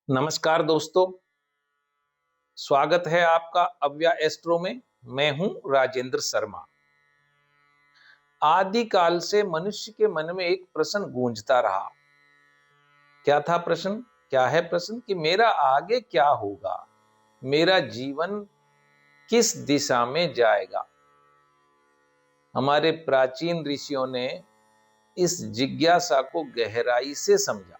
नमस्कार दोस्तों, स्वागत है आपका अव्या एस्ट्रो में। मैं हूं राजेंद्र शर्मा। आदि काल से मनुष्य के मन में एक प्रश्न गूंजता रहा। क्या था प्रश्न? क्या है प्रश्न? कि मेरा आगे क्या होगा, मेरा जीवन किस दिशा में जाएगा। हमारे प्राचीन ऋषियों ने इस जिज्ञासा को गहराई से समझा।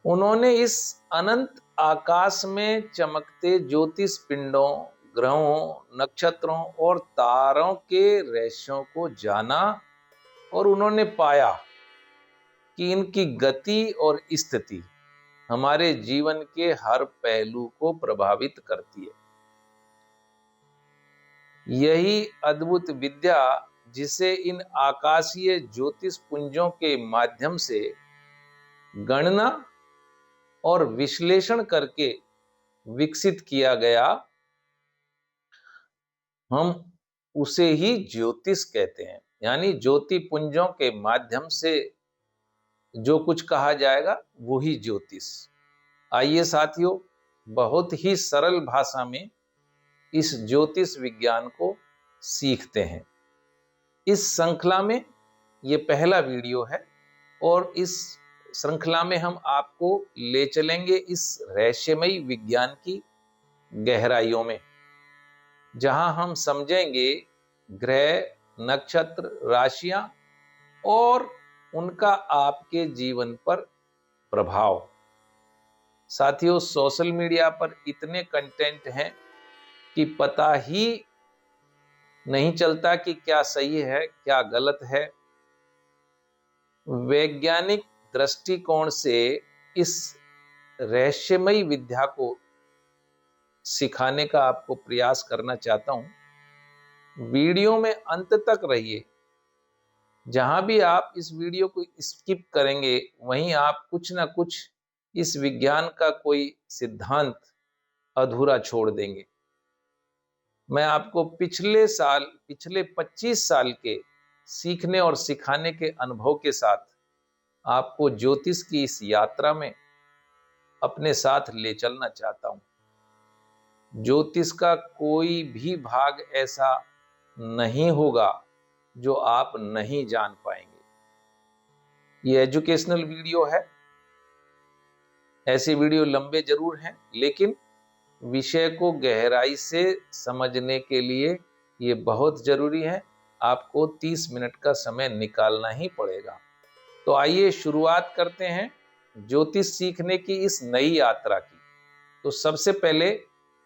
उन्होंने इस अनंत आकाश में चमकते ज्योतिष पिंडों, ग्रहों, नक्षत्रों और तारों के रहस्यों को जाना और उन्होंने पाया कि इनकी गति और स्थिति हमारे जीवन के हर पहलू को प्रभावित करती है। यही अद्भुत विद्या जिसे इन आकाशीय ज्योतिष पुंजों के माध्यम से गणना और विश्लेषण करके विकसित किया गया, हम उसे ही ज्योतिष कहते हैं। यानी ज्योति पुंजों के माध्यम से जो कुछ कहा जाएगा वो ही ज्योतिष। आइए साथियों, बहुत ही सरल भाषा में इस ज्योतिष विज्ञान को सीखते हैं। इस श्रृंखला में ये पहला वीडियो है और इस श्रृंखला में हम आपको ले चलेंगे इस रहस्यमयी विज्ञान की गहराइयों में, जहां हम समझेंगे ग्रह, नक्षत्र, राशियां और उनका आपके जीवन पर प्रभाव। साथियों, सोशल मीडिया पर इतने कंटेंट हैं कि पता ही नहीं चलता कि क्या सही है क्या गलत है। वैज्ञानिक दृष्टिकोण से इस रहस्यमयी विद्या को सिखाने का आपको प्रयास करना चाहता हूं। वीडियो में अंत तक रहिए। जहां भी आप इस वीडियो को स्किप करेंगे वहीं आप कुछ ना कुछ इस विज्ञान का कोई सिद्धांत अधूरा छोड़ देंगे। मैं आपको पिछले 25 साल के सीखने और सिखाने के अनुभव के साथ आपको ज्योतिष की इस यात्रा में अपने साथ ले चलना चाहता हूं। ज्योतिष का कोई भी भाग ऐसा नहीं होगा जो आप नहीं जान पाएंगे। ये एजुकेशनल वीडियो है। ऐसे वीडियो लंबे जरूर हैं, लेकिन विषय को गहराई से समझने के लिए ये बहुत जरूरी है। आपको 30 मिनट का समय निकालना ही पड़ेगा। तो आइए शुरुआत करते हैं ज्योतिष सीखने की इस नई यात्रा की। तो सबसे पहले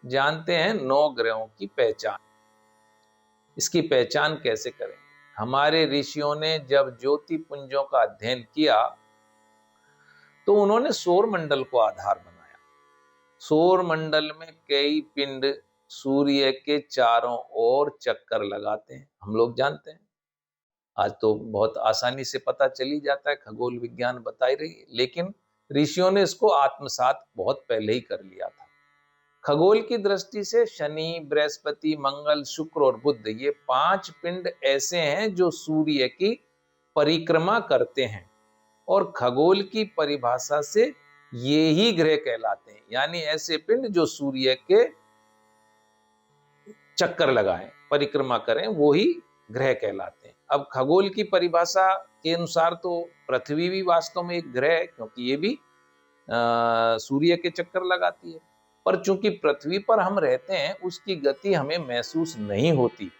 जानते हैं 9 ग्रहों की पहचान। इसकी पहचान कैसे करें? हमारे ऋषियों ने जब ज्योति पुंजों का अध्ययन किया तो उन्होंने सौर मंडल को आधार बनाया। सौर मंडल में कई पिंड सूर्य के चारों ओर चक्कर लगाते हैं। हम लोग जानते हैं, आज तो बहुत आसानी से पता चली जाता है, खगोल विज्ञान बता ही रही है, लेकिन ऋषियों ने इसको आत्मसात बहुत पहले ही कर लिया था। खगोल की दृष्टि से शनि, बृहस्पति, मंगल, शुक्र और बुध, ये 5 पिंड ऐसे हैं जो सूर्य की परिक्रमा करते हैं और खगोल की परिभाषा से ये ही ग्रह कहलाते हैं। यानी ऐसे पिंड जो सूर्य के चक्कर लगाएं, परिक्रमा करें, वो ही ग्रह कहलाते हैं। अब खगोल की परिभाषा के अनुसार तो पृथ्वी भी वास्तव में एक ग्रह है, क्योंकि ये भी सूर्य के चक्कर लगाती है। पर चूंकि पृथ्वी पर हम रहते हैं, उसकी गति हमें महसूस नहीं होती।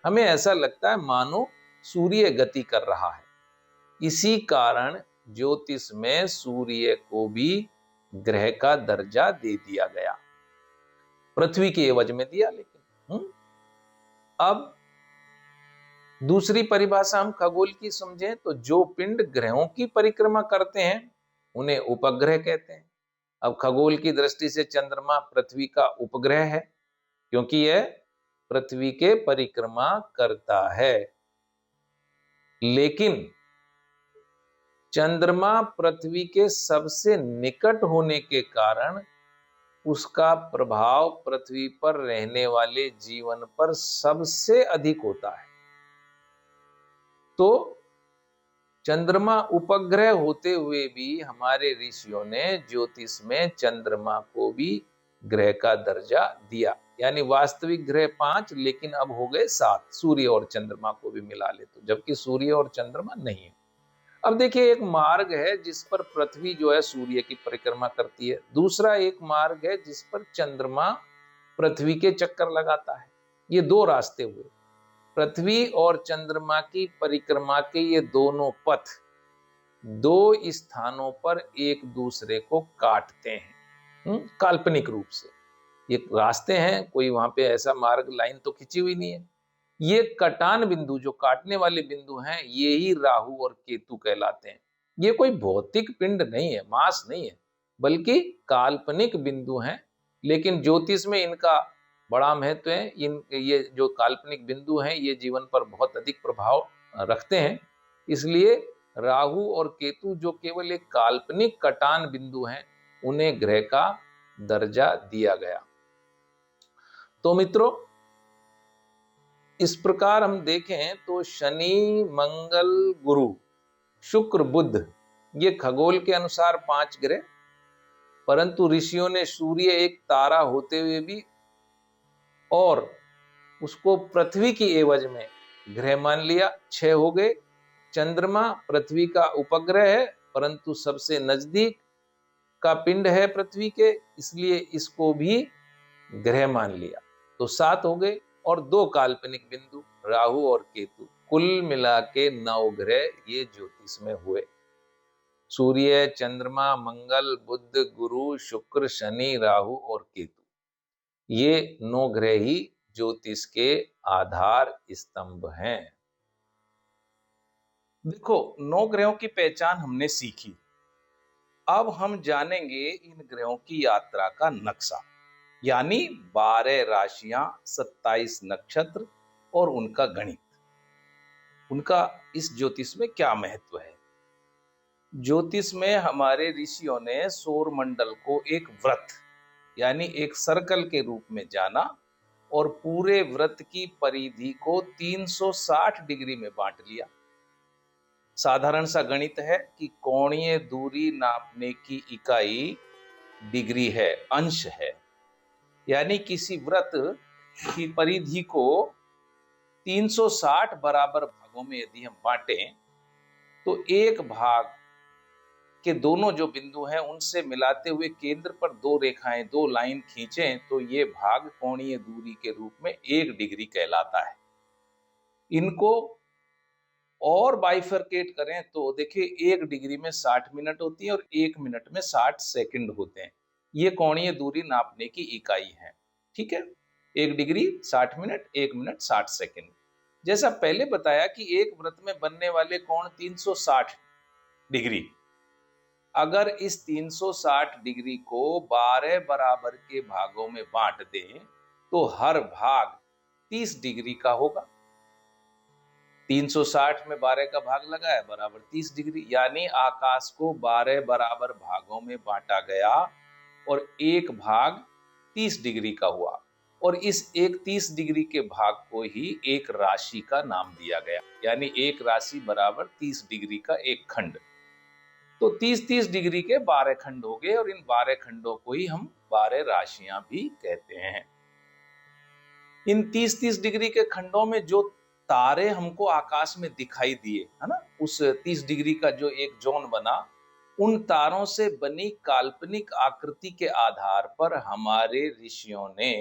हमें ऐसा लगता है मानो सूर्य गति कर रहा है। इसी कारण ज्योतिष में सूर्य को भी ग्रह का दर्जा दे दिया गया, पृथ्वी के एवज में दिया। लेकिन अब दूसरी परिभाषा हम खगोल की समझें तो जो पिंड ग्रहों की परिक्रमा करते हैं उन्हें उपग्रह कहते हैं। अब खगोल की दृष्टि से चंद्रमा पृथ्वी का उपग्रह है, क्योंकि यह पृथ्वी के परिक्रमा करता है। लेकिन चंद्रमा पृथ्वी के सबसे निकट होने के कारण उसका प्रभाव पृथ्वी पर रहने वाले जीवन पर सबसे अधिक होता है। तो चंद्रमा उपग्रह होते हुए भी हमारे ऋषियों ने ज्योतिष में चंद्रमा को भी ग्रह का दर्जा दिया। यानी वास्तविक ग्रह 5, लेकिन अब हो गए 7, सूर्य और चंद्रमा को भी मिला ले तो, जबकि सूर्य और चंद्रमा नहीं है। अब देखिए, एक मार्ग है जिस पर पृथ्वी जो है सूर्य की परिक्रमा करती है, दूसरा एक मार्ग है जिस पर चंद्रमा पृथ्वी के चक्कर लगाता है। ये दो रास्ते हुए। पृथ्वी और चंद्रमा की परिक्रमा के ये दोनों पथ दो स्थानों पर एक दूसरे को काटते हैं, काल्पनिक रूप से। ये रास्ते हैं, कोई वहां पे ऐसा मार्ग लाइन तो खिंची हुई नहीं है। ये कटान बिंदु, जो काटने वाले बिंदु हैं, ये ही राहु और केतु कहलाते हैं। ये कोई भौतिक पिंड नहीं है, मास नहीं है, बल्कि काल्पनिक बिंदु हैं। लेकिन ज्योतिष में इनका बड़ा महत्व है। ये जो काल्पनिक बिंदु हैं, ये जीवन पर बहुत अधिक प्रभाव रखते हैं। इसलिए राहु और केतु जो केवल एक काल्पनिक कटान बिंदु हैं, उन्हें ग्रह का दर्जा दिया गया। तो मित्रों, इस प्रकार हम देखें तो शनि, मंगल, गुरु, शुक्र, बुध, ये खगोल के अनुसार 5 ग्रह, परंतु ऋषियों ने सूर्य एक तारा होते हुए भी और उसको पृथ्वी की एवज में ग्रह मान लिया, 6 हो गए। चंद्रमा पृथ्वी का उपग्रह है, परंतु सबसे नजदीक का पिंड है पृथ्वी के, इसलिए इसको भी ग्रह मान लिया, तो 7 हो गए। और 2 काल्पनिक बिंदु राहु और केतु, कुल मिला के 9 ग्रह ये ज्योतिष में हुए। सूर्य, चंद्रमा, मंगल, बुध, गुरु, शुक्र, शनि, राहु और केतु, ये 9 ग्रह ही ज्योतिष के आधार स्तंभ हैं। देखो, 9 ग्रहों की पहचान हमने सीखी। अब हम जानेंगे इन ग्रहों की यात्रा का नक्शा, यानी 12 राशियां, 27 नक्षत्र और उनका गणित। उनका इस ज्योतिष में क्या महत्व है। ज्योतिष में हमारे ऋषियों ने सौर मंडल को एक व्रत, यानी एक सर्कल के रूप में जाना, और पूरे व्रत की परिधि को 360 डिग्री में बांट लिया। साधारण सा गणित है कि कोणीय दूरी नापने की इकाई डिग्री है, अंश है। यानी किसी व्रत की परिधि को 360 बराबर भागों में यदि हम बांटें, तो एक भाग के दोनों जो बिंदु हैं उनसे मिलाते हुए केंद्र पर 2 रेखाएं, 2 लाइन खींचें, तो ये भाग कोणीय दूरी के रूप में 1 डिग्री कहलाता है। इनको और बाइफरकेट करें तो देखिए, 1 डिग्री में 60 मिनट होती है और 1 मिनट में 60 सेकंड होते हैं। ये कोणीय दूरी नापने की इकाई है। ठीक है, 1 डिग्री 60 मिनट, 1 मिनट 60 सेकंड। जैसा पहले बताया कि एक वृत्त में बनने वाले कोण 360 डिग्री, अगर इस 360 डिग्री को 12 बराबर के भागों में बांट दें, तो हर भाग 30 डिग्री का होगा। 360 में 12 का भाग लगाया बराबर 30 डिग्री, यानी आकाश को 12 बराबर भागों में बांटा गया और एक भाग 30 डिग्री का हुआ, और इस एक 30 डिग्री के भाग को ही एक राशि का नाम दिया गया। यानी एक राशि बराबर 30 डिग्री का एक खंड। तो 30-30 डिग्री के 12 खंड हो गए, और इन 12 खंडों को ही हम 12 राशियां भी कहते हैं। इन 30-30 डिग्री के खंडों में जो तारे हमको आकाश में दिखाई दिए, है ना, उस 30 डिग्री का जो एक जोन बना, उन तारों से बनी काल्पनिक आकृति के आधार पर हमारे ऋषियों ने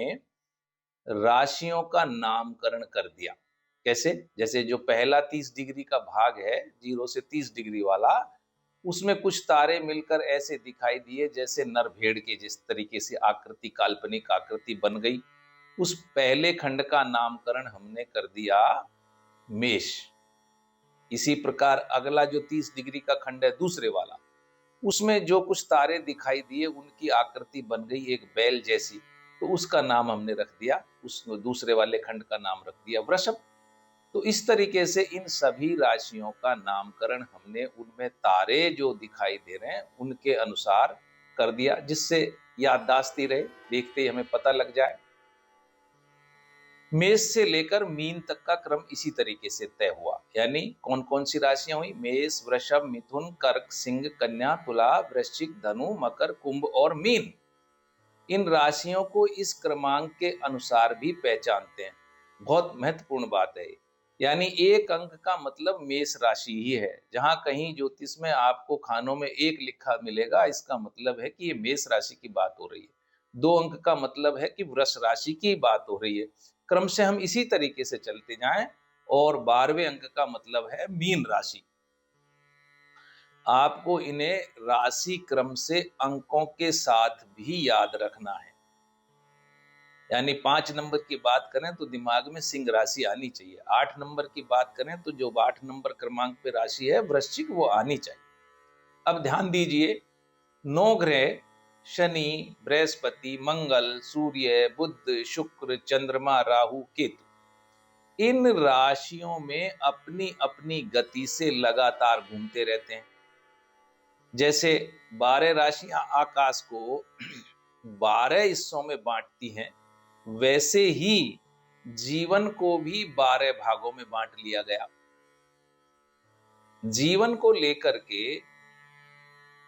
राशियों का नामकरण कर दिया। कैसे? जैसे जो पहला 30 डिग्री का भाग है, 0 से 30 डिग्री वाला, उसमें कुछ तारे मिलकर ऐसे दिखाई दिए जैसे नर भेड़ के जिस तरीके से आकृति, काल्पनिक आकृति बन गई। उस पहले खंड का नामकरण हमने कर दिया मेष। इसी प्रकार अगला जो 30 डिग्री का खंड है, दूसरे वाला, उसमें जो कुछ तारे दिखाई दिए उनकी आकृति बन गई एक बैल जैसी, तो उसका नाम हमने रख दिया, उस दूसरे वाले खंड का नाम रख दिया वृषभ। तो इस तरीके से इन सभी राशियों का नामकरण हमने उनमें तारे जो दिखाई दे रहे हैं उनके अनुसार कर दिया, जिससे याददाश्ती रहे, देखते ही हमें पता लग जाए। मेष से लेकर मीन तक का क्रम इसी तरीके से तय हुआ। यानी कौन कौन सी राशियां हुई? मेष, वृषभ, मिथुन, कर्क, सिंह, कन्या, तुला, वृश्चिक, धनु, मकर, कुंभ और मीन। इन राशियों को इस क्रमांक के अनुसार भी पहचानते हैं। बहुत महत्वपूर्ण बात है। यानी एक अंक का मतलब मेष राशि ही है। जहां कहीं ज्योतिष में आपको खानों में एक लिखा मिलेगा, इसका मतलब है कि ये मेष राशि की बात हो रही है। 2 अंक का मतलब है कि वृष राशि की बात हो रही है। क्रम से हम इसी तरीके से चलते जाएं। और 12वें अंक का मतलब है मीन राशि। आपको इन्हें राशि क्रम से अंकों के साथ भी याद रखना है। यानी 5 नंबर की बात करें तो दिमाग में सिंह राशि आनी चाहिए। 8 नंबर की बात करें तो जो 8 नंबर क्रमांक पे राशि है वृश्चिक, वो आनी चाहिए। अब ध्यान दीजिए, 9 ग्रह शनि, बृहस्पति, मंगल, सूर्य, बुध, शुक्र, चंद्रमा, राहु, केतु, इन राशियों में अपनी अपनी गति से लगातार घूमते रहते हैं। जैसे 12 राशियां आकाश को 12 हिस्सों में बांटती हैं, वैसे ही जीवन को भी 12 भागों में बांट लिया गया। जीवन को लेकर के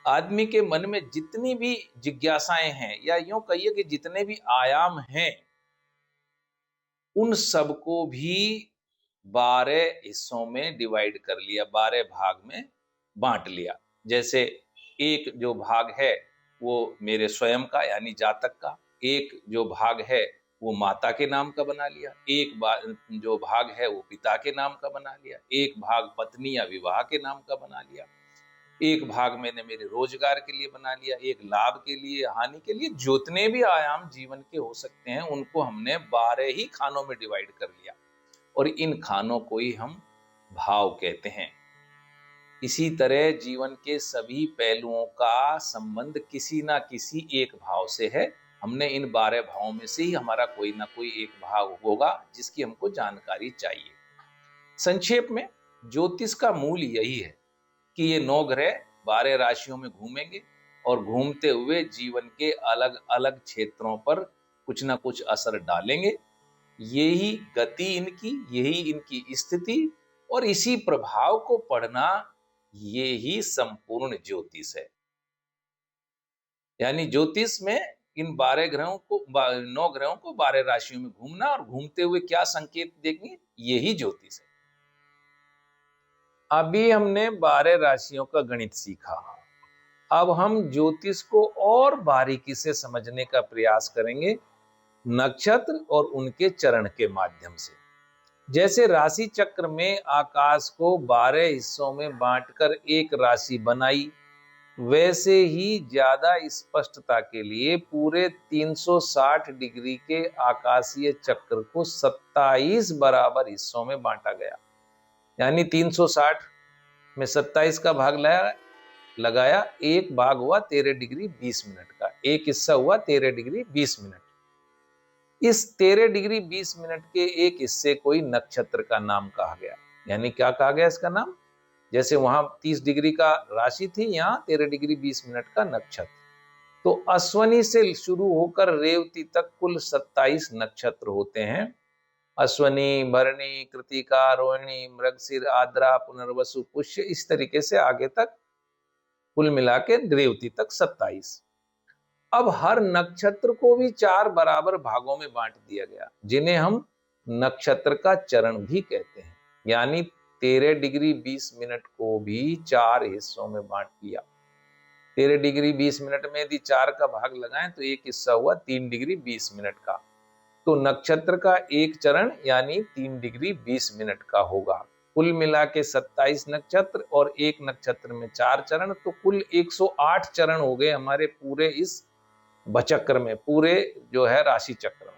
आदमी के मन में जितनी भी जिज्ञासाएं हैं, या यूं कहिए कि जितने भी आयाम हैं, उन सबको भी 12 हिस्सों में डिवाइड कर लिया, 12 भाग में बांट लिया। जैसे एक जो भाग है वो मेरे स्वयं का यानी जातक का, एक जो भाग है वो माता के नाम का बना लिया, एक जो भाग है वो पिता के नाम का बना लिया, एक भाग पत्नी या विवाह के नाम का बना लिया, एक भाग मैंने मेरे रोजगार के लिए बना लिया, एक लाभ के लिए, हानि के लिए। जितने भी आयाम जीवन के हो सकते हैं उनको हमने 12 ही खानों में डिवाइड कर लिया, और इन खानों को ही हम भाव कहते हैं। इसी तरह जीवन के सभी पहलुओं का संबंध किसी ना किसी एक भाव से है। हमने इन 12 भावों में से ही हमारा कोई ना कोई एक भाव होगा जिसकी हमको जानकारी चाहिए। संक्षेप में ज्योतिष का मूल यही है कि ये 9 ग्रह 12 राशियों में घूमेंगे और घूमते हुए जीवन के अलग अलग क्षेत्रों पर कुछ ना कुछ असर डालेंगे। यही गति इनकी, यही इनकी स्थिति, और इसी प्रभाव को पढ़ना, ये ही संपूर्ण ज्योतिष है। यानी ज्योतिष में इन 12 ग्रहों को, 9 ग्रहों को 12 राशियों में घूमना और घूमते हुए क्या संकेत देंगे, यही ज्योतिष है। अभी हमने 12 राशियों का गणित सीखा। अब हम ज्योतिष को और बारीकी से समझने का प्रयास करेंगे नक्षत्र और उनके चरण के माध्यम से। जैसे राशि चक्र में आकाश को 12 हिस्सों में बांटकर एक राशि बनाई, वैसे ही ज्यादा स्पष्टता के लिए पूरे 360 डिग्री के आकाशीय चक्र को 27 बराबर हिस्सों में बांटा गया। यानी 360 में 27 का भाग लगाया, एक भाग हुआ 13 डिग्री 20 मिनट का, एक हिस्सा हुआ 13 डिग्री 20 मिनट। इस 13 डिग्री 20 मिनट के एक हिस्से को ही नक्षत्र का नाम कहा गया। यानी क्या कहा गया इसका नाम? जैसे वहां 30 डिग्री का राशि थी, यहाँ 13 डिग्री 20 मिनट का नक्षत्र। तो अश्वनी से शुरू होकर रेवती तक कुल 27 नक्षत्र होते हैं। अश्वनी, भरणी, कृतिका, रोहिणी, मृगशिर, आद्रा, पुनर्वसु, पुष्य, इस तरीके से आगे तक कुल मिला के रेवती तक 27। अब हर नक्षत्र को भी 4 बराबर भागों में बांट दिया गया, जिन्हें हम नक्षत्र का चरण भी कहते हैं। यानी 13 डिग्री 20 मिनट को भी 4 हिस्सों में बांट दिया। 13 डिग्री 20 मिनट में यदि 4 का भाग लगाएं तो एक हिस्सा हुआ 3 डिग्री 20 मिनट का। तो नक्षत्र का एक चरण यानी 3 डिग्री 20 मिनट का होगा। कुल मिला के 27 नक्षत्र और एक नक्षत्र में 4 चरण, तो कुल 108 चरण हो गए हमारे पूरे इस बचक्र में, पूरे जो है राशि चक्र में।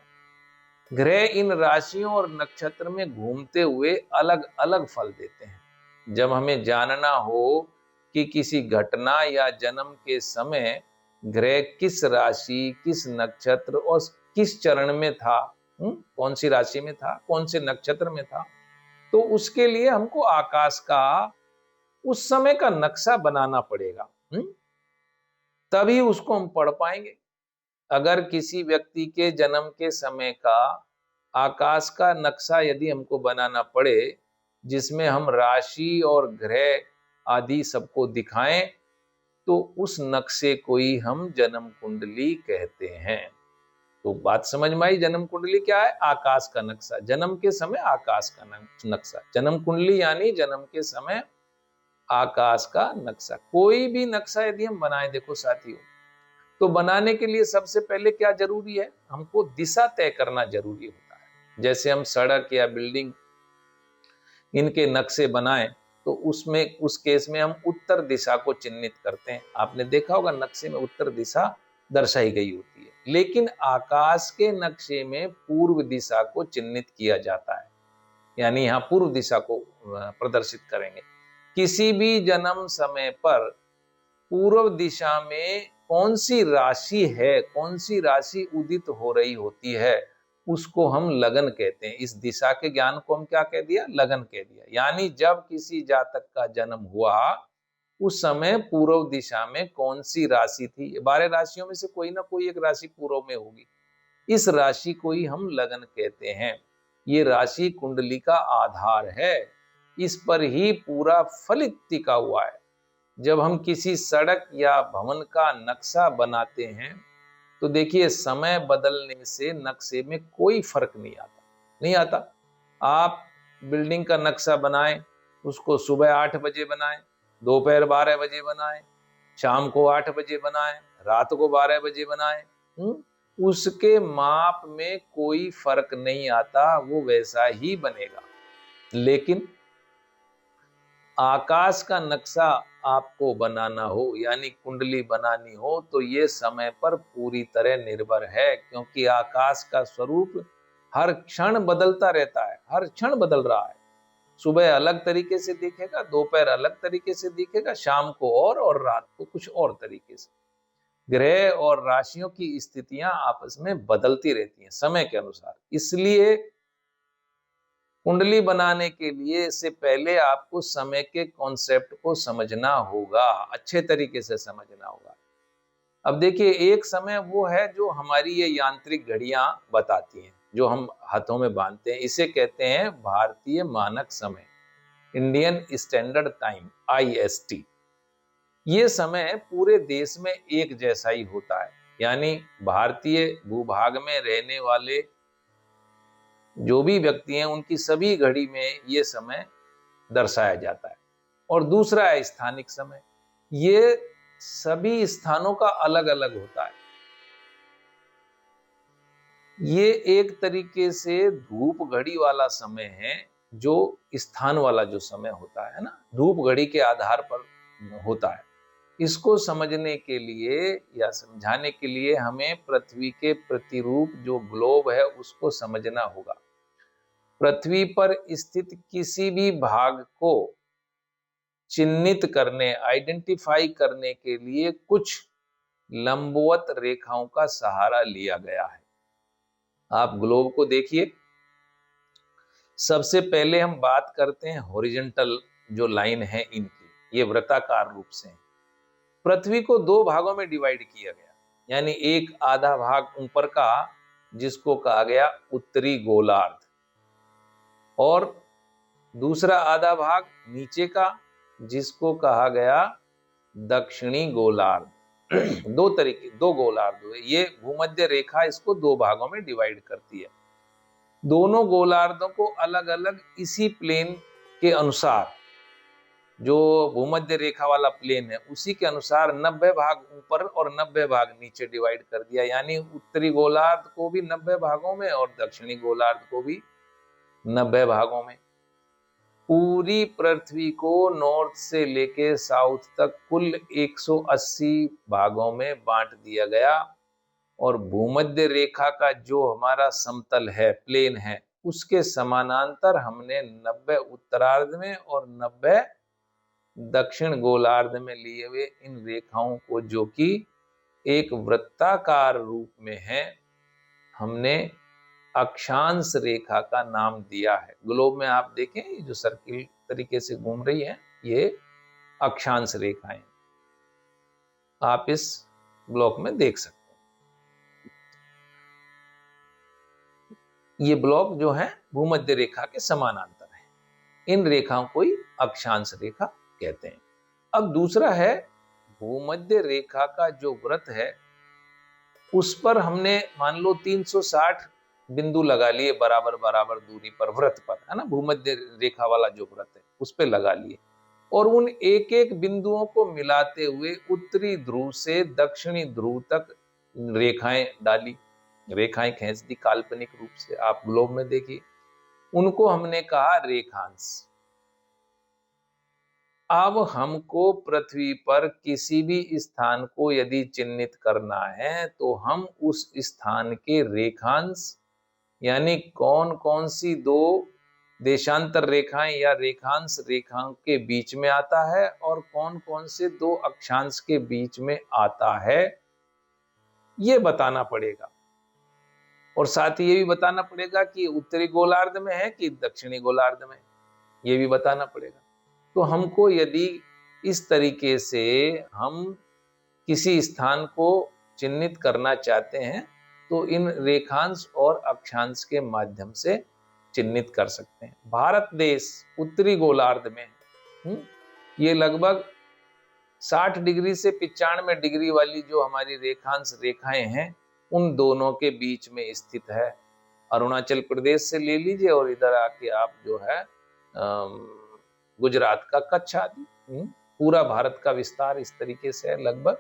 ग्रह इन राशियों और नक्षत्र में घूमते हुए अलग अलग फल देते हैं। जब हमें जानना हो कि किसी घटना या जन्म के समय ग्रह किस राशि, किस नक्षत्र और किस चरण में था, कौन सी राशि में था, कौन से नक्षत्र में था, तो उसके लिए हमको आकाश का उस समय का नक्शा बनाना पड़ेगा, तभी उसको हम पढ़ पाएंगे। अगर किसी व्यक्ति के जन्म के समय का आकाश का नक्शा यदि हमको बनाना पड़े जिसमें हम राशि और ग्रह आदि सबको दिखाएं, तो उस नक्शे को ही हम जन्म कुंडली कहते हैं। तो बात समझ में आई? जन्म कुंडली क्या है? आकाश का नक्शा, जन्म के समय आकाश का नक्शा। जन्म कुंडली यानी जन्म के समय आकाश का नक्शा। कोई भी नक्शा यदि हम बनाए, देखो साथियों, तो बनाने के लिए सबसे पहले क्या जरूरी है? हमको दिशा तय करना जरूरी होता है। जैसे हम सड़क या बिल्डिंग इनके नक्शे बनाएं, तो उसमें उस केस में हम उत्तर दिशा को चिन्हित करते हैं। आपने देखा होगा नक्शे में उत्तर दिशा दर्शाई गई होती है, लेकिन आकाश के नक्शे में पूर्व दिशा को चिन्हित किया जाता है, यानी यहाँ पूर्व दिशा को प्रदर्शित करेंगे। किसी भी जन्म समय पर पूर्व दिशा में कौन सी राशि है, कौन सी राशि उदित हो रही होती है, उसको हम लगन कहते हैं। इस दिशा के ज्ञान को हम क्या कह दिया? लगन कह दिया। यानी जब किसी जातक का जन्म हुआ उस समय पूर्व दिशा में कौन सी राशि थी, 12 राशियों में से कोई ना कोई एक राशि पूर्व में होगी, इस राशि को ही हम लगन कहते हैं। ये राशि कुंडली का आधार है, इस पर ही पूरा फलित टिका हुआ है। जब हम किसी सड़क या भवन का नक्शा बनाते हैं, तो देखिए समय बदलने से नक्शे में कोई फर्क नहीं आता। आप बिल्डिंग का नक्शा बनाएं, उसको सुबह 8 बजे बनाएं, दोपहर 12 बजे बनाएं, शाम को 8 बजे बनाएं, रात को 12 बजे बनाएं, उसके माप में कोई फर्क नहीं आता, वो वैसा ही बनेगा। लेकिन आकाश का नक्शा आपको बनाना हो, यानी कुंडली बनानी हो, तो ये समय पर पूरी तरह निर्भर है, क्योंकि आकाश का स्वरूप हर क्षण बदलता रहता है, हर क्षण बदल रहा है। सुबह अलग तरीके से दिखेगा, दोपहर अलग तरीके से दिखेगा, शाम को और रात को कुछ और तरीके से। ग्रह और राशियों की स्थितियां आपस में बदलती रहती हैं समय के अनुसार। इसलिए कुंडली बनाने के लिए इससे पहले आपको समय के कॉन्सेप्ट को समझना होगा, अच्छे तरीके से समझना होगा। अब देखिए, एक समय वो है जो हमारी ये यांत्रिक घड़ियां बताती हैं, जो हम हाथों में बांधते हैं, इसे कहते हैं भारतीय मानक समय, इंडियन स्टैंडर्ड टाइम, IST। ये समय पूरे देश में एक जैसा ही होता है, यानी भारतीय भूभाग में रहने वाले जो भी व्यक्ति हैं उनकी सभी घड़ी में ये समय दर्शाया जाता है। और दूसरा है स्थानिक समय, ये सभी स्थानों का अलग अलग होता है। ये एक तरीके से धूप घड़ी वाला समय है, जो स्थान वाला जो समय होता है ना, धूप घड़ी के आधार पर होता है। इसको समझने के लिए या समझाने के लिए हमें पृथ्वी के प्रतिरूप जो ग्लोब है उसको समझना होगा। पृथ्वी पर स्थित किसी भी भाग को चिन्हित करने, आइडेंटिफाई करने के लिए कुछ लंबवत रेखाओं का सहारा लिया गया है। आप ग्लोब को देखिए, सबसे पहले हम बात करते हैं हॉरिजॉन्टल जो लाइन है इनकी, ये वृत्ताकार रूप से है। पृथ्वी को 2 भागों में डिवाइड किया गया, यानी एक आधा भाग ऊपर का जिसको कहा गया उत्तरी गोलार्ध, और दूसरा आधा भाग नीचे का जिसको कहा गया दक्षिणी गोलार्ध। दो गोलार्ध हुए, ये भूमध्य रेखा इसको 2 भागों में डिवाइड करती है। दोनों गोलार्धों को अलग अलग इसी प्लेन के अनुसार, जो भूमध्य रेखा वाला प्लेन है उसी के अनुसार 90 भाग ऊपर और 90 भाग नीचे डिवाइड कर दिया, यानी उत्तरी गोलार्ध को भी 90 भागों में और दक्षिणी गोलार्ध को भी 90 भागों में। पूरी पृथ्वी को नॉर्थ से लेके साउथ तक कुल 180 भागों में बांट दिया गया, और भूमध्य रेखा का जो हमारा समतल है, प्लेन है, उसके समानांतर हमने 90 उत्तरार्ध में और 90 दक्षिण गोलार्ध में लिए हुए इन रेखाओं को, जो कि एक वृत्ताकार रूप में है, हमने अक्षांश रेखा का नाम दिया है। ग्लोब में आप देखें ये जो सर्किल तरीके से घूम रही है, ये अक्षांश रेखाएं आप इस ब्लॉक में देख सकते हैं। ये ब्लॉक जो है भूमध्य रेखा के समानांतर है। इन रेखाओं को ही अक्षांश रेखा कहते हैं। अब दूसरा है भूमध्य रेखा का जो वृत्त है उस पर हमने मान लो 360 बिंदु लगा लिए बराबर बराबर दूरी पर, वृत्त पर, है ना, भूमध्य रेखा वाला जो वृत्त है उस पे लगा लिए और उन एक एक बिंदुओं को मिलाते हुए उत्तरी ध्रुव से दक्षिणी ध्रुव तक रेखाएं डाली, रेखाएं खींच दी काल्पनिक रूप से। आप ग्लोब में देखिए, उनको हमने कहा रेखांश। अब हमको पृथ्वी पर किसी भी स्थान को यदि चिन्हित करना है तो हम उस स्थान के रेखांश यानी कौन कौन सी दो देशांतर रेखाएं या रेखांश रेखाओं के बीच में आता है और कौन कौन से दो अक्षांश के बीच में आता है, ये बताना पड़ेगा। और साथ ही ये भी बताना पड़ेगा कि उत्तरी गोलार्ध में है कि दक्षिणी गोलार्ध में, ये भी बताना पड़ेगा। तो हमको यदि इस तरीके से हम किसी स्थान को चिन्हित करना चाहते हैं तो इन रेखांश और अक्षांश के माध्यम से चिन्हित कर सकते हैं। भारत देश उत्तरी गोलार्ध में ये लगभग 60 डिग्री से 95 डिग्री वाली जो हमारी रेखांश रेखाएं हैं उन दोनों के बीच में स्थित है। अरुणाचल प्रदेश से ले लीजिए और इधर आके आप जो है गुजरात का कच्छ आदि, पूरा भारत का विस्तार इस तरीके से है, लगभग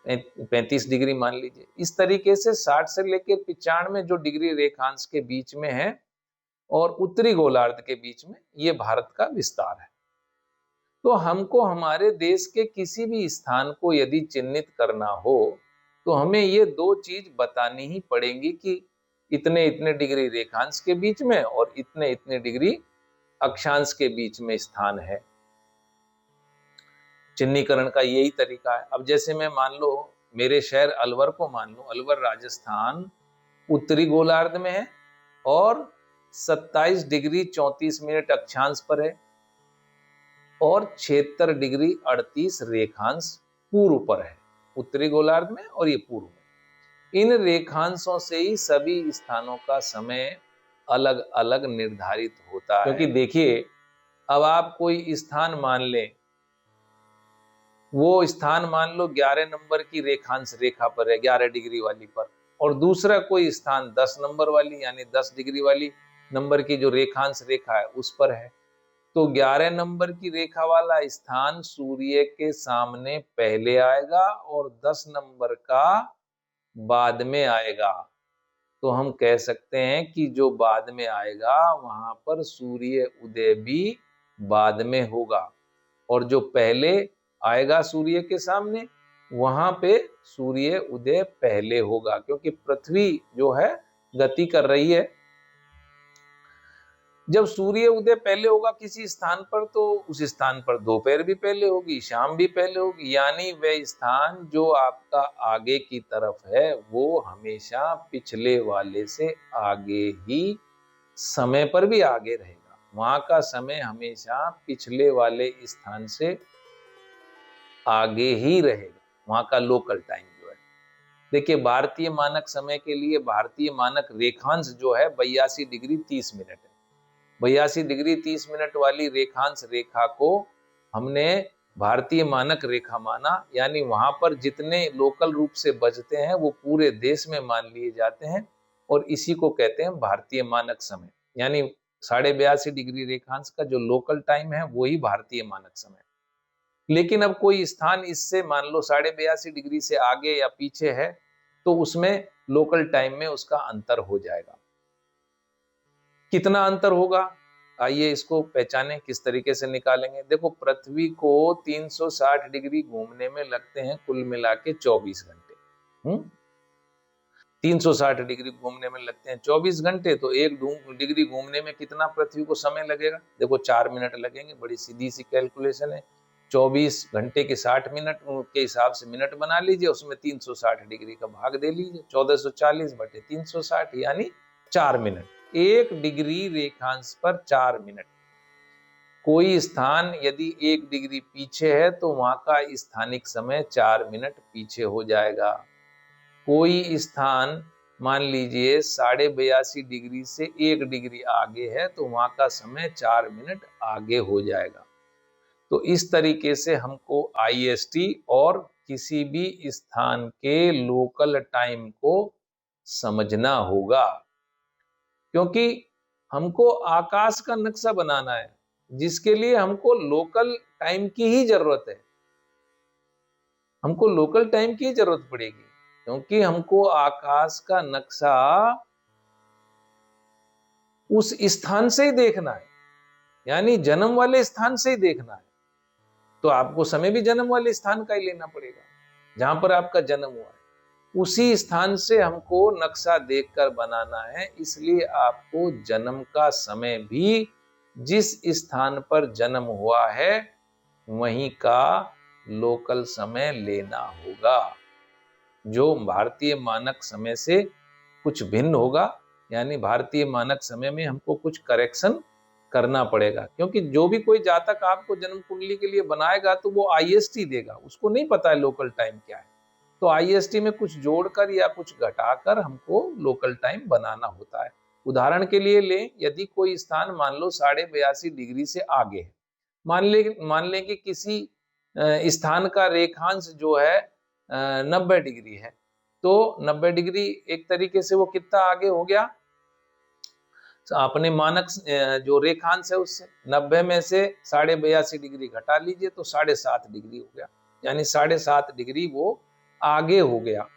35 डिग्री मान लीजिए। इस तरीके से 60 से लेकर 95 जो डिग्री रेखांश के बीच में है और उत्तरी गोलार्ध के बीच में ये भारत का विस्तार है। तो हमको हमारे देश के किसी भी स्थान को यदि चिन्हित करना हो तो हमें ये दो चीज बतानी ही पड़ेंगी कि इतने इतने डिग्री रेखांश के बीच में और इतने इतने डिग्री अक्षांश के बीच में स्थान है। चिन्हीकरण का यही तरीका है। अब जैसे मैं मान लो मेरे शहर अलवर को मान लो, अलवर राजस्थान उत्तरी गोलार्ध में है और 27 डिग्री 34 मिनट अक्षांश पर है और 76 डिग्री 38 रेखांश पूर्व पर है, उत्तरी गोलार्ध में और ये पूर्व में। इन रेखांशों से ही सभी स्थानों का समय अलग अलग निर्धारित होता है। क्योंकि देखिए, अब आप कोई स्थान मान लें, वो स्थान मान लो 11 नंबर की रेखांश रेखा पर है, 11 डिग्री वाली पर, और दूसरा कोई स्थान 10 नंबर वाली यानी 10 डिग्री वाली नंबर की जो रेखांश रेखा है उस पर है। तो 11 नंबर की रेखा वाला स्थान सूर्य के सामने पहले आएगा और 10 नंबर का बाद में आएगा। तो हम कह सकते हैं कि जो बाद में आएगा वहां पर सूर्य उदय भी बाद में होगा और जो पहले आएगा सूर्य के सामने वहां पे सूर्य उदय पहले होगा, क्योंकि पृथ्वी जो है गति कर रही है। जब सूर्य उदय पहले होगा किसी स्थान पर तो उस स्थान पर दोपहर भी पहले होगी, शाम भी पहले होगी, यानी वह स्थान जो आपका आगे की तरफ है वो हमेशा पिछले वाले से आगे ही समय पर भी आगे रहेगा। वहां का समय हमेशा पिछले वाले स्थान से आगे ही रहेगा, वहां का लोकल टाइम जो है। देखिए, भारतीय मानक समय के लिए भारतीय मानक रेखांश जो है 82 डिग्री 30 मिनट है। 82 डिग्री 30 मिनट वाली रेखांश रेखा को हमने भारतीय मानक रेखा माना, यानी वहां पर जितने लोकल रूप से बजते हैं वो पूरे देश में मान लिए जाते हैं और इसी को कहते हैं भारतीय मानक समय। यानी 82.5 डिग्री रेखांश का जो लोकल टाइम है वही भारतीय मानक समय। लेकिन अब कोई स्थान इससे मान लो 82.5 डिग्री से आगे या पीछे है तो उसमें लोकल टाइम में उसका अंतर हो जाएगा। कितना अंतर होगा, आइए इसको पहचानें, किस तरीके से निकालेंगे। देखो, पृथ्वी को 360 डिग्री घूमने में लगते हैं कुल मिला के 24 घंटे। 360 डिग्री घूमने में लगते हैं 24 घंटे, तो 1 डिग्री घूमने में कितना पृथ्वी को समय लगेगा? देखो 4 मिनट लगेंगे। बड़ी सीधी सी कैलकुलेशन है। 24 घंटे के 60 मिनट के हिसाब से मिनट बना लीजिए, उसमें 360 डिग्री का भाग दे लीजिए, 1440 बटे 360 यानी 4 मिनट। 1 डिग्री रेखांश पर 4 मिनट। कोई स्थान यदि 1 डिग्री पीछे है तो वहां का स्थानिक समय 4 मिनट पीछे हो जाएगा। कोई स्थान मान लीजिए 82.5 डिग्री से 1 डिग्री आगे है तो वहां का समय 4 मिनट आगे हो जाएगा। तो इस तरीके से हमको IST और किसी भी स्थान के लोकल टाइम को समझना होगा, क्योंकि हमको आकाश का नक्शा बनाना है जिसके लिए हमको लोकल टाइम की ही जरूरत है। हमको लोकल टाइम की जरूरत पड़ेगी क्योंकि हमको आकाश का नक्शा उस स्थान से ही देखना है, यानी जन्म वाले स्थान से ही देखना है। तो आपको समय भी जन्म वाले स्थान का ही लेना पड़ेगा, जहां पर आपका जन्म हुआ है उसी स्थान से हमको नक्शा देखकर बनाना है। इसलिए आपको जन्म का समय भी जिस स्थान पर जन्म हुआ है वहीं का लोकल समय लेना होगा, जो भारतीय मानक समय से कुछ भिन्न होगा। यानी भारतीय मानक समय में हमको कुछ करेक्शन करना पड़ेगा, क्योंकि जो भी कोई जातक आपको जन्म कुंडली के लिए बनाएगा तो वो IST देगा, उसको नहीं पता है लोकल टाइम क्या है। तो IST में कुछ जोड़कर या कुछ घटाकर हमको लोकल टाइम बनाना होता है। उदाहरण के लिए लें, यदि कोई स्थान मान लो 82.5 डिग्री से आगे है, मान लें कि किसी स्थान का रेखांश जो है 90 डिग्री है, तो 90 डिग्री एक तरीके से वो कितना आगे हो गया, अपने मानक जो रेखांश है उससे 90 में से 82.5 डिग्री घटा लीजिए तो 7.5 डिग्री हो गया, यानी 7.5 डिग्री वो आगे हो गया।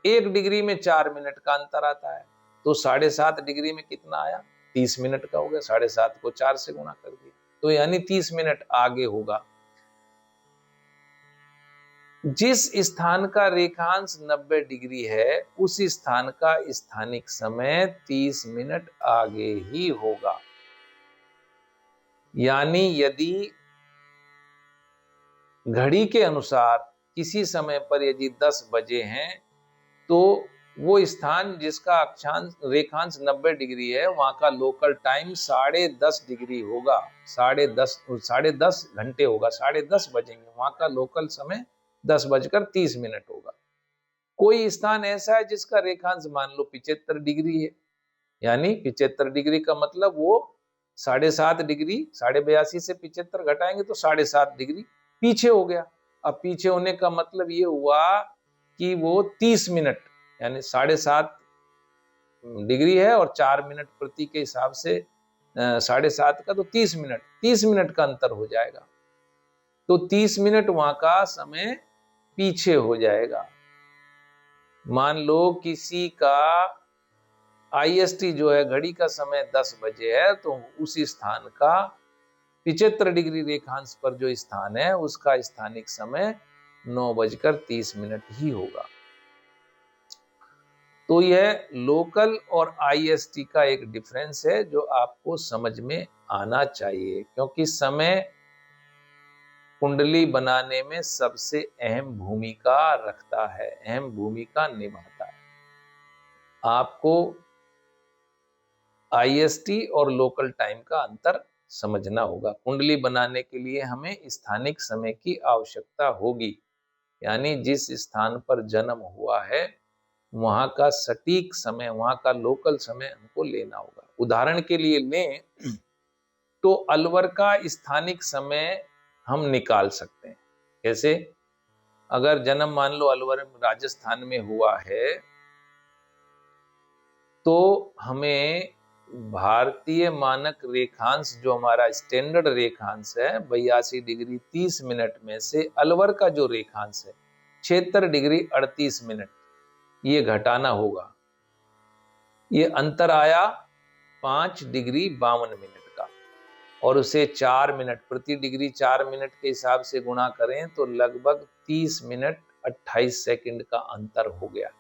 1 डिग्री में 4 मिनट का अंतर आता है, तो 7.5 डिग्री में कितना आया, 30 मिनट का हो गया। 7.5 को 4 से गुणा कर दिया तो यानी 30 मिनट आगे होगा। जिस स्थान का रेखांश 90 डिग्री है उस स्थान का स्थानिक समय 30 मिनट आगे ही होगा। यानी यदि घड़ी के अनुसार किसी समय पर यदि 10 बजे हैं तो वो स्थान जिसका अक्षांश रेखांश 90 डिग्री है वहां का लोकल टाइम 10:30 डिग्री होगा, 10:30 घंटे होगा, 10:30 बजेंगे, वहां का लोकल समय 10:30 होगा। कोई स्थान ऐसा है जिसका रेखांश मान लो 75 डिग्री है, यानी 75 डिग्री का मतलब वो 7.5 डिग्री, 82.5 से 75 घटाएंगे तो 7.5 डिग्री पीछे हो गया। अब पीछे होने का मतलब ये हुआ कि वो 30 मिनट, यानी 7.5 डिग्री है और 4 मिनट प्रति के हिसाब से 7.5 का तो 30 मिनट का अंतर हो जाएगा। तो 30 मिनट वहां का समय पीछे हो जाएगा। मान लो किसी का IST जो है घड़ी का समय 10 बजे है तो उस स्थान का 75 डिग्री रेखांश पर जो स्थान है उसका स्थानिक समय 9:30 ही होगा। तो यह लोकल और IST का एक डिफरेंस है जो आपको समझ में आना चाहिए, क्योंकि समय कुंडली बनाने में सबसे अहम भूमिका रखता है, अहम भूमिका निभाता है। आपको IST और लोकल टाइम का अंतर समझना होगा। कुंडली बनाने के लिए हमें स्थानिक समय की आवश्यकता होगी, यानी जिस स्थान पर जन्म हुआ है वहां का सटीक समय, वहां का लोकल समय हमको लेना होगा। उदाहरण के लिए लें तो अलवर का स्थानिक समय हम निकाल सकते हैं। कैसे? अगर जन्म मान लो अलवर राजस्थान में हुआ है तो हमें भारतीय मानक रेखांश जो हमारा स्टैंडर्ड रेखांश है 82 डिग्री 30 मिनट में से अलवर का जो रेखांश है 76 डिग्री 38 मिनट ये घटाना होगा। ये अंतर आया 5 डिग्री 52 मिनट का, और उसे 4 मिनट प्रति डिग्री 4 मिनट के हिसाब से गुणा करें तो लगभग 30 मिनट 28 सेकंड का अंतर हो गया।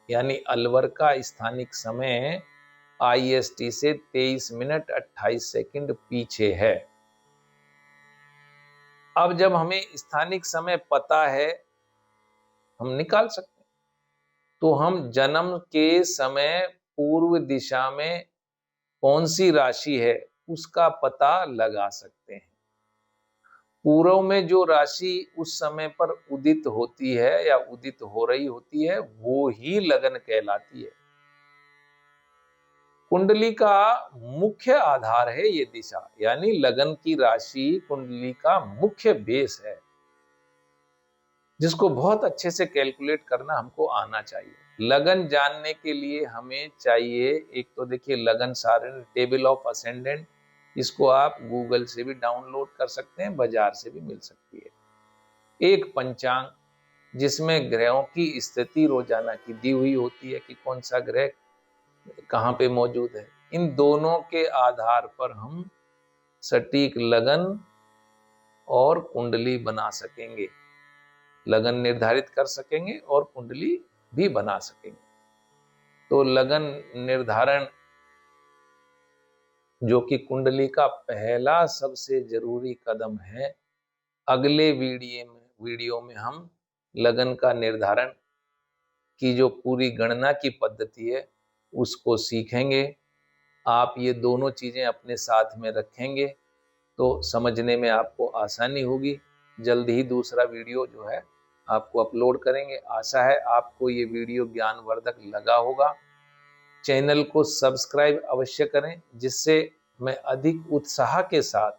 यानी अलवर का स्थानिक समय IST से 23 मिनट 28 सेकंड पीछे है। अब जब हमें स्थानिक समय पता है हम निकाल सकते हैं, तो हम जन्म के समय पूर्व दिशा में कौन सी राशि है उसका पता लगा सकते हैं। पूर्व में जो राशि उस समय पर उदित होती है या उदित हो रही होती है वो ही लगन कहलाती है। कुंडली का मुख्य आधार है ये दिशा, यानी लगन की राशि कुंडली का मुख्य बेस है, जिसको बहुत अच्छे से कैलकुलेट करना हमको आना चाहिए। लगन जानने के लिए हमें चाहिए, एक तो देखिए लगन सारणी, टेबल ऑफ असेंडेंट, इसको आप गूगल से भी डाउनलोड कर सकते हैं, बाजार से भी मिल सकती है। एक पंचांग, जिसमें ग्रहों की स्थिति रोजाना की दी हुई होती है कि कौन सा ग्रह कहाँ पे मौजूद है। इन दोनों के आधार पर हम सटीक लगन और कुंडली बना सकेंगे, लगन निर्धारित कर सकेंगे और कुंडली भी बना सकेंगे। तो लगन निर्धारण जो कि कुंडली का पहला सबसे जरूरी कदम है, अगले वीडियो में हम लगन का निर्धारण की जो पूरी गणना की पद्धति है उसको सीखेंगे। आप ये दोनों चीजें अपने साथ में रखेंगे तो समझने में आपको आसानी होगी। जल्द ही दूसरा वीडियो जो है आपको अपलोड करेंगे। आशा है आपको ये वीडियो ज्ञानवर्धक लगा होगा। चैनल को सब्सक्राइब अवश्य करें, जिससे मैं अधिक उत्साह के साथ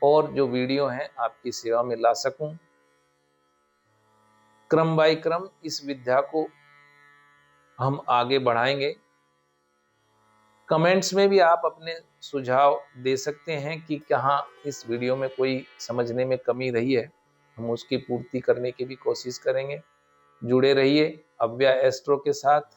और जो वीडियो हैं आपकी सेवा में ला सकूं। क्रम बाय क्रम इस विद्या को हम आगे बढ़ाएंगे। कमेंट्स में भी आप अपने सुझाव दे सकते हैं कि कहाँ इस वीडियो में कोई समझने में कमी रही है, हम उसकी पूर्ति करने की भी कोशिश करेंगे। जुड़े रहिए अव्या एस्ट्रो के साथ।